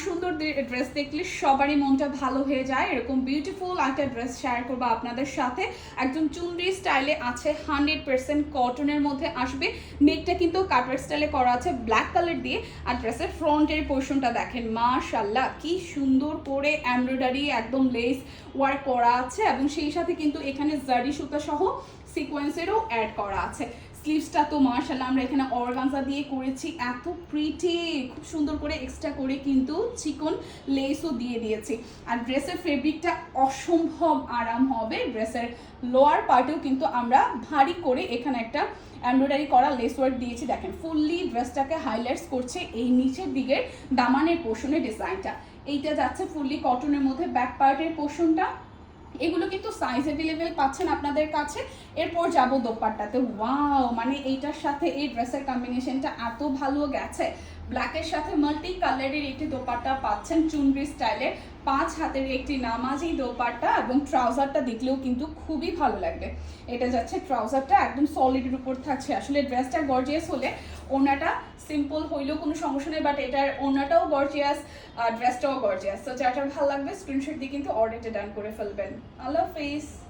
সুন্দর ড্রেস দেখলে সবারই মনটা ভালো হয়ে যায়। এরকম বিউটিফুল একটা ড্রেস শেয়ার করবো আপনাদের সাথে, একদম চুনরি স্টাইলে আছে, 100% কটনের মধ্যে আসবে। নেকটা কিন্তু কাটওয়ার্ক স্টাইলে করা আছে ব্ল্যাক কালার দিয়ে। আর ড্রেসের ফ্রন্টের পোর্শনটা দেখেন, মাশাআল্লাহ কি সুন্দর করে এমব্রয়ডারি একদম লেস ওয়ার্ক করা আছে, এবং সেই সাথে কিন্তু এখানে জারি সুতা সহ সিকোয়েন্সেরও অ্যাড করা আছে। স্লিভসটা তো মাশাআল্লাহ আমরা এখানে অর্গানজা দিয়ে করেছি, এত প্রিটি, খুব সুন্দর করে এক্সট্রা করে কিন্তু চিকন লেসও দিয়ে দিয়েছি। আর ড্রেসের ফেব্রিকটা অসম্ভব আরাম হবে। ড্রেসের লোয়ার পার্টেও কিন্তু আমরা ভারী করে এখানে একটা এমব্রয়ডারি করা লেস ওয়ার্ক দিয়েছি। দেখেন ফুললি ড্রেসটাকে হাইলাইটস করছে এই নিচের দিকের দামানের পোর্শনের ডিজাইনটা। এইটা যাচ্ছে ফুললি কটনের মধ্যে ব্যাক পার্টের পোর্শনটা। এগুলো কিন্তু সাইজ অ্যাভেলেবেল পাচ্ছেন আপনাদের কাছে। এরপর যাব দোপাট্টাতে। ওয়াও, মানে এইটার সাথে এই ড্রেসের কম্বিনেশনটা এত ভালো গেছে। ব্ল্যাকের সাথে মাল্টি কালারের একটি দোপাট্টা পাচ্ছেন চুনরি স্টাইলের, 5 হাতের একটি নামাজি দোপাট্টা, এবং ট্রাউজারটা দেখলেও কিন্তু খুবই ভালো লাগবে। এটা যাচ্ছে ট্রাউজারটা একদম সলিডের উপর থাকছে। আসলে ড্রেসটা গর্জিয়াস হলে ওনাটা সিম্পল হইলেও কোনো সমস্যা নেই, বাট এটার ওনাটাও গর্জিয়াস, ড্রেসটাও গর্জিয়াস। তো যার ভালো লাগবে স্ক্রিনশট দিয়ে কিন্তু অর্ডারটা ডান করে ফেলবেন। আল্লাহ হাফেজ।